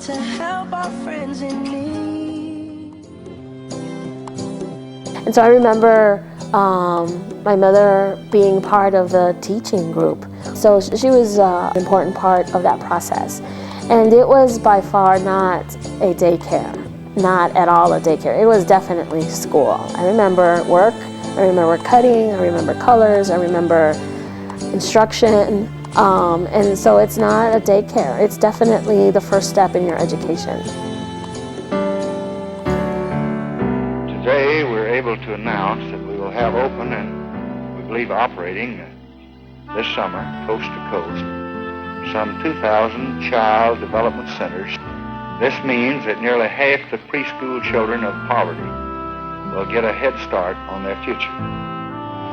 to help our friends in need. And so I remember my mother being part of the teaching group. So she was an important part of that process. And it was by far not a daycare, not at all a daycare. It was definitely school. I remember work, I remember cutting, I remember colors, I remember instruction. And so it's not a daycare. It's definitely the first step in your education. Today we're able to announce that we will have open and we believe operating this summer, coast to coast, some 2,000 child development centers. This means that nearly half the preschool children of poverty will get a head start on their future.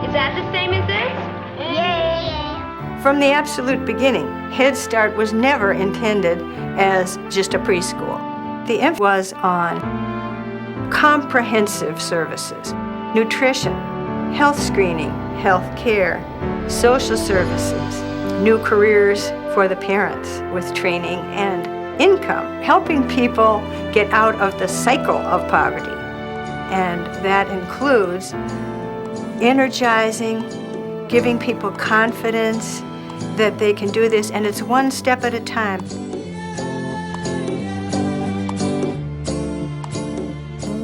Is that the same as this? Yay! From the absolute beginning, Head Start was never intended as just a preschool. The emphasis was on comprehensive services, nutrition, health screening, health care, social services, new careers for the parents with training and income, helping people get out of the cycle of poverty. And that includes energizing, giving people confidence that they can do this, and it's one step at a time.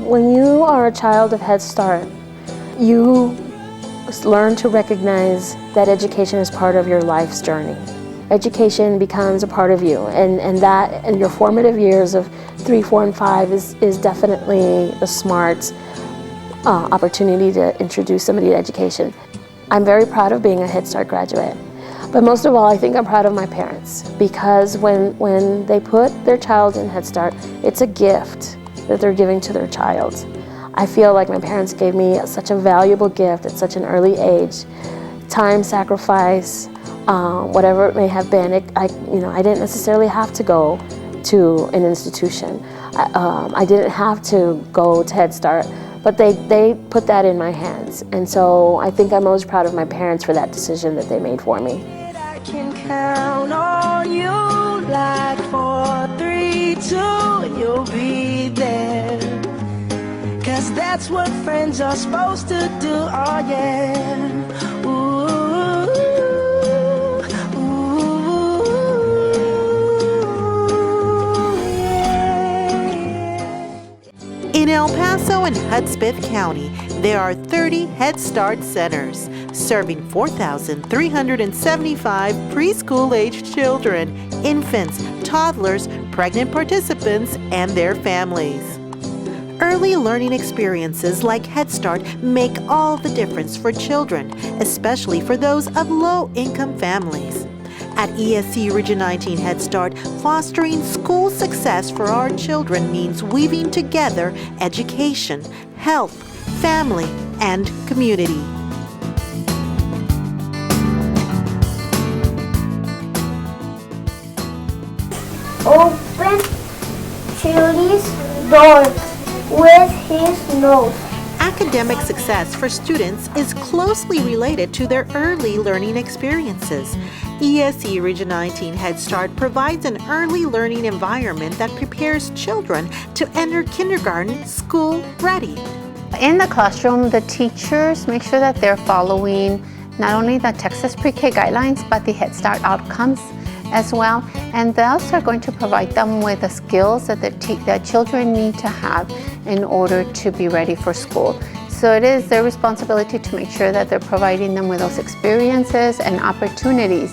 When you are a child of Head Start, you learn to recognize that education is part of your life's journey. Education becomes a part of you, and that in your formative years of 3, 4, and 5 is definitely a smart opportunity to introduce somebody to education. I'm very proud of being a Head Start graduate, but most of all, I think I'm proud of my parents, because when they put their child in Head Start, it's a gift that they're giving to their child. I feel like my parents gave me such a valuable gift at such an early age. Time, sacrifice, whatever it may have been. I didn't necessarily have to go to an institution. I didn't have to go to Head Start, but they put that in my hands. And so I think I'm most proud of my parents for that decision that they made for me. I can count on you like 4, 3, 2, and you'll be there. 'Cause that's what friends are supposed to do, oh yeah. Ooh, ooh, yeah. In El Paso and Hudspeth County, there are 30 Head Start centers, serving 4,375 preschool-aged children, infants, toddlers, pregnant participants, and their families. Early learning experiences like Head Start make all the difference for children, especially for those of low-income families. At ESC Region 19 Head Start, fostering school success for our children means weaving together education, health, family, and community. Open Chili's door with his nose. Academic success for students is closely related to their early learning experiences. ESC Region 19 Head Start provides an early learning environment that prepares children to enter kindergarten school ready. In the classroom, the teachers make sure that they're following not only the Texas Pre-K guidelines, but the Head Start outcomes as well. And they also are going to provide them with the skills that that children need to have in order to be ready for school. So it is their responsibility to make sure that they're providing them with those experiences and opportunities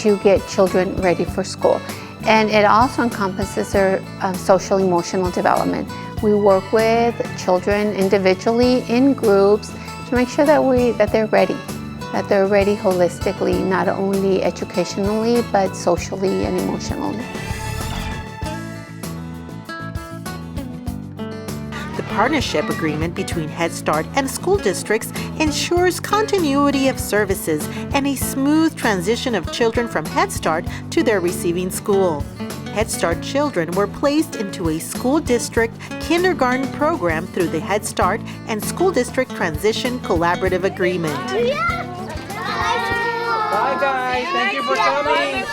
to get children ready for school. And it also encompasses their social emotional development. We work with children individually in groups to make sure that they're ready holistically, not only educationally, but socially and emotionally. The partnership agreement between Head Start and school districts ensures continuity of services and a smooth transition of children from Head Start to their receiving school. Head Start children were placed into a school district kindergarten program through the Head Start and School District Transition Collaborative Agreement. Bye guys, thank you for coming.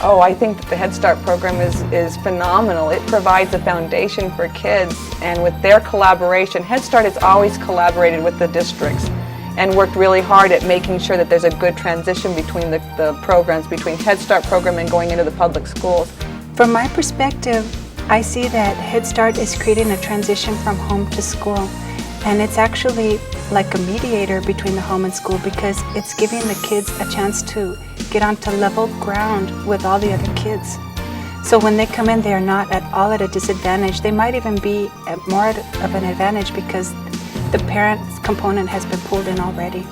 Oh, I think that the Head Start program is phenomenal. It provides a foundation for kids, and with their collaboration, Head Start has always collaborated with the districts and worked really hard at making sure that there's a good transition between the programs, between Head Start program and going into the public schools. From my perspective, I see that Head Start is creating a transition from home to school. And it's actually like a mediator between the home and school, because it's giving the kids a chance to get onto level ground with all the other kids. So when they come in, they are not at all at a disadvantage. They might even be at more of an advantage because the parents component has been pulled in already.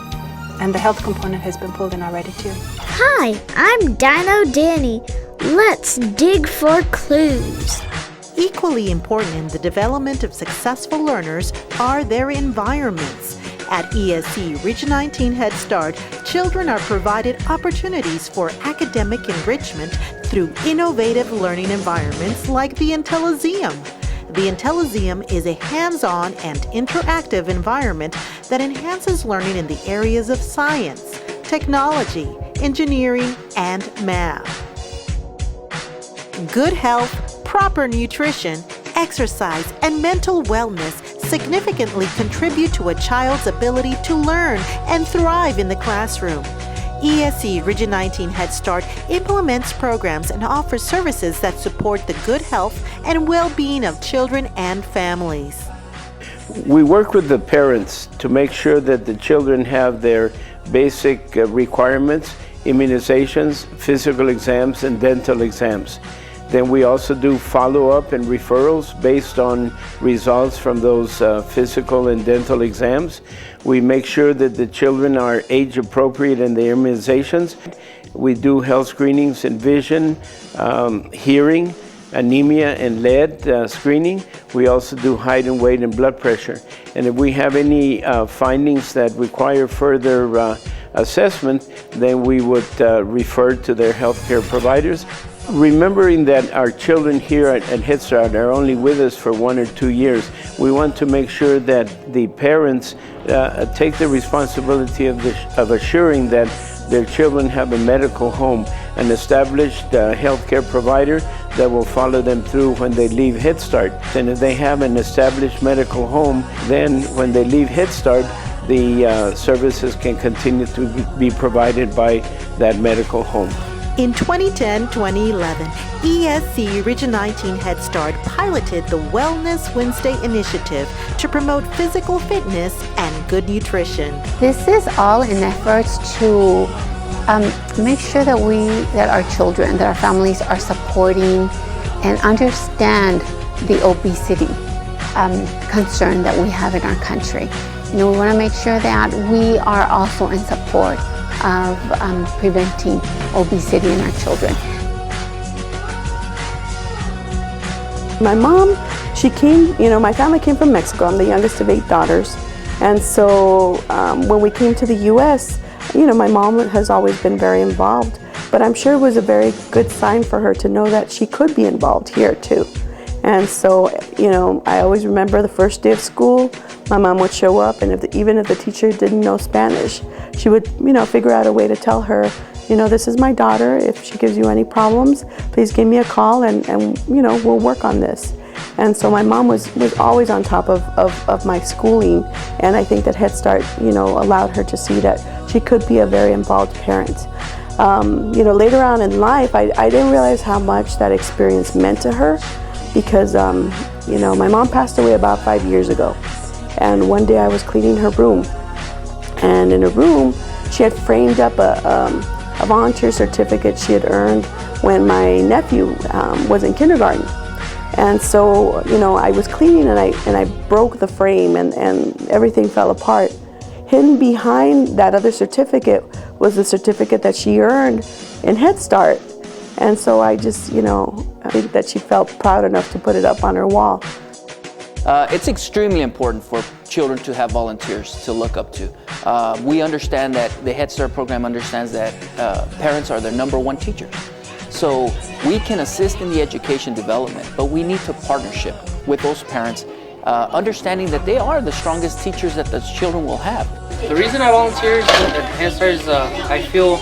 And the health component has been pulled in already too. Hi, I'm Dino Danny. Let's dig for clues. Equally important in the development of successful learners are their environments. At ESC Region 19 Head Start, children are provided opportunities for academic enrichment through innovative learning environments like the Intelliseum. The Intelliseum is a hands-on and interactive environment that enhances learning in the areas of science, technology, engineering, and math. Good health, proper nutrition, exercise, and mental wellness significantly contribute to a child's ability to learn and thrive in the classroom. ESC Region 19 Head Start implements programs and offers services that support the good health and well-being of children and families. We work with the parents to make sure that the children have their basic requirements, immunizations, physical exams, and dental exams. Then we also do follow-up and referrals based on results from those physical and dental exams. We make sure that the children are age appropriate in their immunizations. We do health screenings in vision, hearing, anemia and lead screening. We also do height and weight and blood pressure. And if we have any findings that require further assessment, then we would refer to their healthcare providers. Remembering that our children here at Head Start are only with us for 1 or 2 years, we want to make sure that the parents take the responsibility of assuring that their children have a medical home, an established healthcare provider that will follow them through when they leave Head Start. And if they have an established medical home, then when they leave Head Start, the services can continue to be provided by that medical home. In 2010-2011, ESC Region 19 Head Start piloted the Wellness Wednesday initiative to promote physical fitness and good nutrition. This is all in efforts to make sure that our children, that our families are supporting and understand the obesity concern that we have in our country. You know, we want to make sure that we are also in support of preventing obesity in our children. My mom, she came, my family came from Mexico. I'm the youngest of 8 daughters. And so when we came to the U.S., my mom has always been very involved, but I'm sure it was a very good sign for her to know that she could be involved here too. And so, I always remember the first day of school, my mom would show up, and even if the teacher didn't know Spanish, she would, figure out a way to tell her, this is my daughter. If she gives you any problems, please give me a call and we'll work on this. And so my mom was always on top of my schooling, and I think that Head Start, allowed her to see that she could be a very involved parent. Later on in life, I didn't realize how much that experience meant to her, because, my mom passed away about 5 years ago. And one day I was cleaning her room, and in her room, she had framed up a volunteer certificate she had earned when my nephew was in kindergarten. And so, I was cleaning and I broke the frame and everything fell apart. Hidden behind that other certificate was the certificate that she earned in Head Start. And so I just, I think that she felt proud enough to put it up on her wall. It's extremely important for children to have volunteers to look up to. We understand that the Head Start program understands that parents are their #1 teachers. So we can assist in the education development, but we need to partnership with those parents, understanding that they are the strongest teachers that the children will have. The reason I volunteer at Head Start is I feel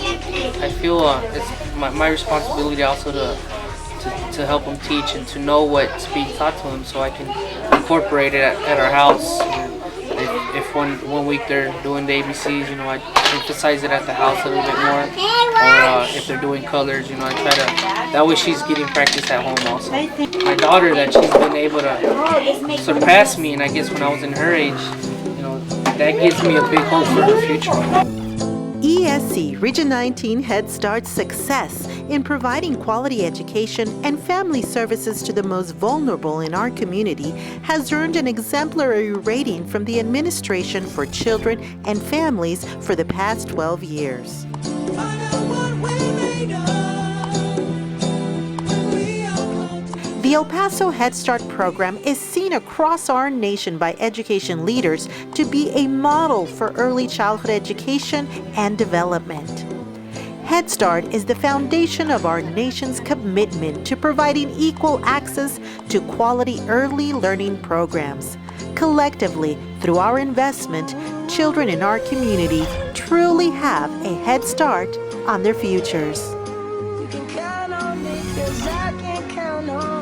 it's my responsibility also to help them teach and to know what's being taught to them, so I can incorporate it at our house. If one week they're doing the ABCs, I emphasize it at the house a little bit more. Or if they're doing colors, I try to. That way she's getting practice at home also. My daughter, that she's been able to surpass me, and I guess when I was in her age, that gives me a big hope for her future. ESC Region 19 Head Start's success in providing quality education and family services to the most vulnerable in our community has earned an exemplary rating from the Administration for Children and Families for the past 12 years. The El Paso Head Start program is seen across our nation by education leaders to be a model for early childhood education and development. Head Start is the foundation of our nation's commitment to providing equal access to quality early learning programs. Collectively, through our investment, children in our community truly have a head start on their futures. You can count on me 'cause I can count on